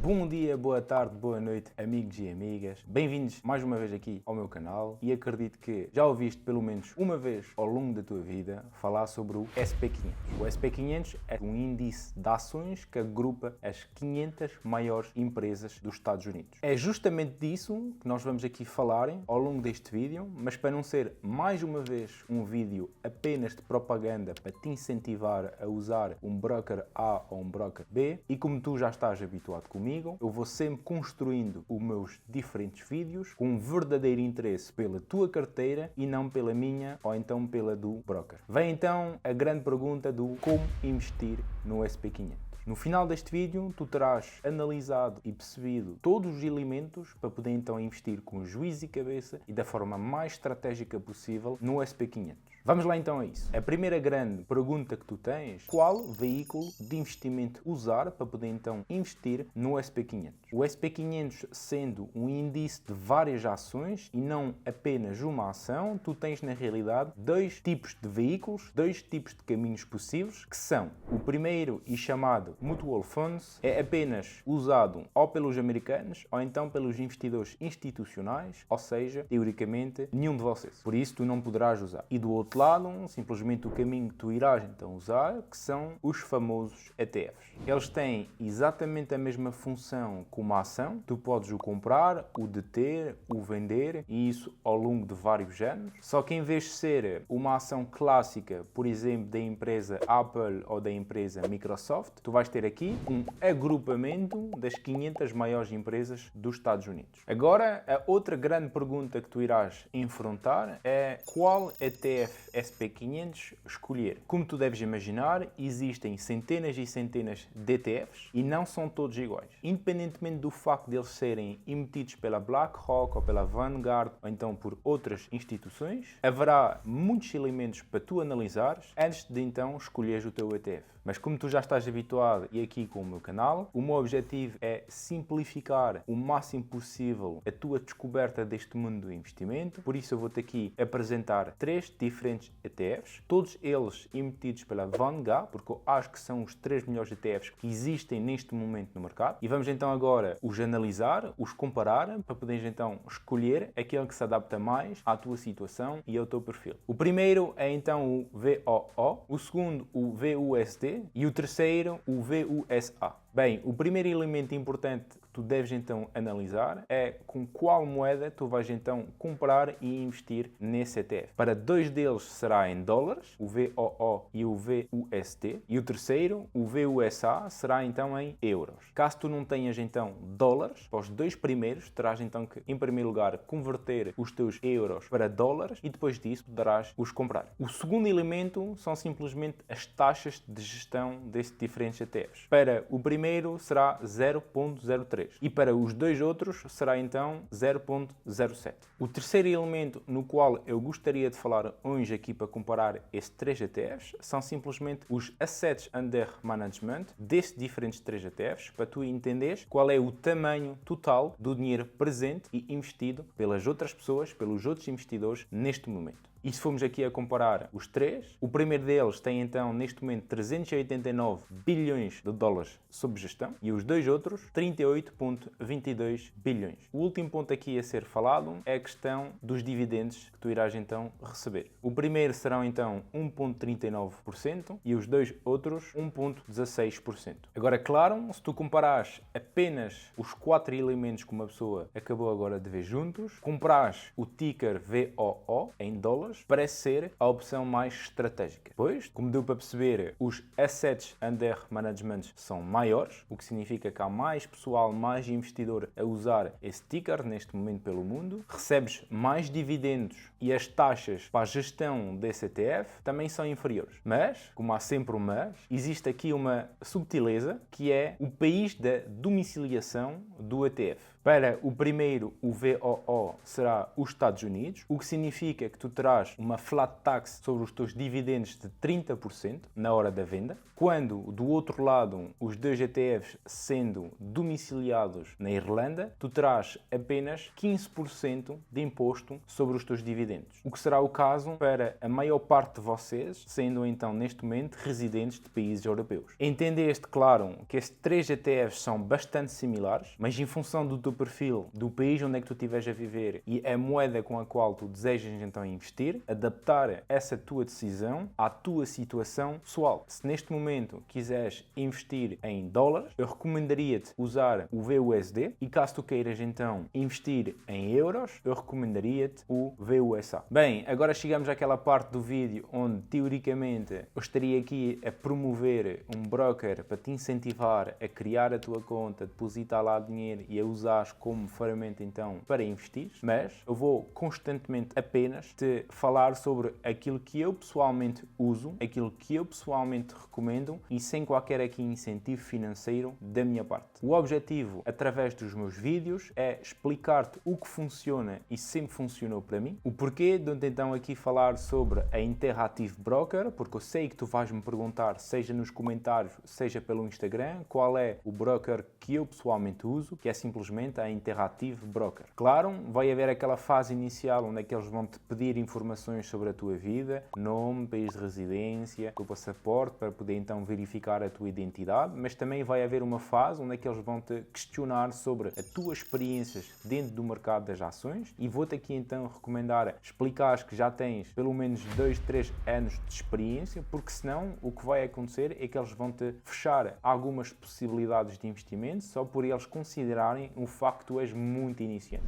Bom dia, boa tarde, boa noite, amigos e amigas. Bem-vindos mais uma vez aqui ao meu canal e acredito que já ouviste pelo menos uma vez ao longo da tua vida falar sobre o SP500. O SP500 é um índice de ações que agrupa as 500 maiores empresas dos Estados Unidos. É justamente disso que nós vamos aqui falar ao longo deste vídeo, mas para não ser mais uma vez um vídeo apenas de propaganda para te incentivar a usar um broker A ou um broker B, e como tu já estás habituado comigo, eu vou sempre construindo os meus diferentes vídeos com um verdadeiro interesse pela tua carteira e não pela minha ou então pela do broker. Vem então a grande pergunta do como investir no SP500. No final deste vídeo, tu terás analisado e percebido todos os elementos para poder então investir com juízo e cabeça e da forma mais estratégica possível no SP500. Vamos lá então a isso. A primeira grande pergunta que tu tens: qual veículo de investimento usar para poder então investir no SP500? O SP500 sendo um índice de várias ações e não apenas uma ação, tu tens na realidade dois tipos de veículos, dois tipos de caminhos possíveis, que são o primeiro e chamado Mutual Funds, é apenas usado ou pelos americanos ou então pelos investidores institucionais, ou seja, teoricamente, nenhum de vocês. Por isso, tu não poderás usar. E do outro lado, simplesmente o caminho que tu irás então usar, que são os famosos ETFs. Eles têm exatamente a mesma função como a ação. Tu podes o comprar, o deter, o vender, e isso ao longo de vários anos. Só que em vez de ser uma ação clássica, por exemplo, da empresa Apple ou da empresa Microsoft, tu vais ter aqui um agrupamento das 500 maiores empresas dos Estados Unidos. Agora, a outra grande pergunta que tu irás enfrentar é qual ETF SP500 escolher. Como tu deves imaginar, existem centenas e centenas de ETFs e não são todos iguais. Independentemente do facto de eles serem emitidos pela BlackRock ou pela Vanguard ou então por outras instituições, haverá muitos elementos para tu analisares antes de então escolheres o teu ETF. Mas como tu já estás habituado e aqui com o meu canal, o meu objetivo é simplificar o máximo possível a tua descoberta deste mundo do investimento. Por isso eu vou-te aqui apresentar três diferentes ETFs, todos eles emitidos pela Vanguard, porque eu acho que são os três melhores ETFs que existem neste momento no mercado. E vamos então agora os analisar, os comparar, para poderes então escolher aquele que se adapta mais à tua situação e ao teu perfil. O primeiro é então o VOO, o segundo o VUSD e o terceiro o VUSA. Bem, o primeiro elemento importante que tu deves então analisar é com qual moeda tu vais então comprar e investir nesse ETF. Para dois deles será em dólares, o VOO e o VUSD, e o terceiro, o VUSA, será então em euros. Caso tu não tenhas então dólares, para os dois primeiros terás então que, em primeiro lugar, converter os teus euros para dólares e depois disso poderás os comprar. O segundo elemento são simplesmente as taxas de gestão desses diferentes ETFs. Para o primeiro será 0.03 e para os dois outros será então 0.07. O terceiro elemento no qual eu gostaria de falar hoje aqui para comparar estes três ETFs são simplesmente os Assets Under Management destes diferentes três ETFs, para tu entenderes qual é o tamanho total do dinheiro presente e investido pelas outras pessoas, pelos outros investidores neste momento. E se formos aqui a comparar os três, o primeiro deles tem então neste momento 389 bilhões de dólares sob gestão e os dois outros 38,22 bilhões. O último ponto aqui a ser falado é a questão dos dividendos que tu irás então receber. O primeiro serão então 1,39% e os dois outros 1,16%. Agora, claro, se tu comparares apenas os quatro elementos que uma pessoa acabou agora de ver juntos, comprares o ticker VOO em dólares, parece ser a opção mais estratégica. Pois, como deu para perceber, os Assets Under Management são maiores, o que significa que há mais pessoal, mais investidor a usar esse ticker neste momento pelo mundo, recebes mais dividendos e as taxas para a gestão desse ETF também são inferiores. Mas, como há sempre um mas, existe aqui uma subtileza que é o país da domiciliação do ETF. Para o primeiro, o VOO será os Estados Unidos, o que significa que tu terás terás uma flat tax sobre os teus dividendos de 30% na hora da venda, quando do outro lado os dois ETFs sendo domiciliados na Irlanda, tu terás apenas 15% de imposto sobre os teus dividendos, o que será o caso para a maior parte de vocês, sendo então neste momento residentes de países europeus. Entendeste, claro, que estes três ETFs são bastante similares, mas em função do teu perfil, do país onde é que tu estiveres a viver e a moeda com a qual tu desejas então investir, adaptar essa tua decisão à tua situação pessoal. Se neste momento quiseres investir em dólares, eu recomendaria-te usar o VUSD, e caso tu queiras então investir em euros, eu recomendaria-te o VUSA. Bem, agora chegamos àquela parte do vídeo onde teoricamente eu estaria aqui a promover um broker para te incentivar a criar a tua conta, depositar lá dinheiro e a usares como ferramenta então para investir, mas eu vou constantemente apenas te falar sobre aquilo que eu pessoalmente uso, aquilo que eu pessoalmente recomendo e sem qualquer aqui incentivo financeiro da minha parte. O objetivo, através dos meus vídeos, é explicar-te o que funciona e sempre funcionou para mim, o porquê de eu então aqui falar sobre a Interactive Broker, porque eu sei que tu vais-me perguntar, seja nos comentários, seja pelo Instagram, qual é o broker que eu pessoalmente uso, que é simplesmente a Interactive Broker. Claro, vai haver aquela fase inicial onde é que eles vão te pedir informações sobre a tua vida, nome, país de residência, o passaporte, para poder então verificar a tua identidade, mas também vai haver uma fase onde é que eles vão te questionar sobre as tuas experiências dentro do mercado das ações, e vou-te aqui então recomendar explicares que já tens pelo menos 2, 3 anos de experiência, porque senão o que vai acontecer é que eles vão te fechar algumas possibilidades de investimento só por eles considerarem o facto que tu és muito iniciante.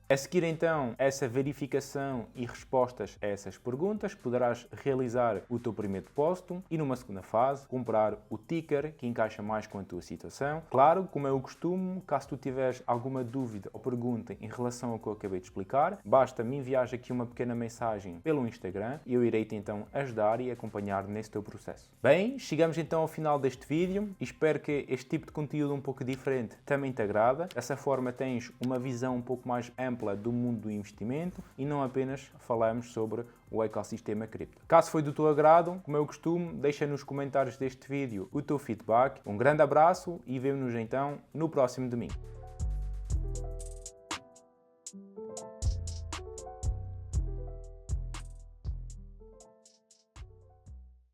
A seguir então essa verificação e respostas a essas perguntas, poderás realizar o teu primeiro depósito e numa segunda fase comprar o ticker que encaixa mais com a tua situação. Claro, como é o costume, caso tu tiveres alguma dúvida ou pergunta em relação ao que eu acabei de explicar, basta me enviar aqui uma pequena mensagem pelo Instagram e eu irei-te então ajudar e acompanhar nesse teu processo. Bem, chegamos então ao final deste vídeo e espero que este tipo de conteúdo um pouco diferente também te agrada. Dessa forma tens uma visão um pouco mais ampla do mundo do investimento e não apenas falamos sobre o ecossistema cripto. Caso foi do teu agrado, como eu costumo, deixa nos comentários deste vídeo o teu feedback. Um grande abraço e vemo-nos então no próximo domingo.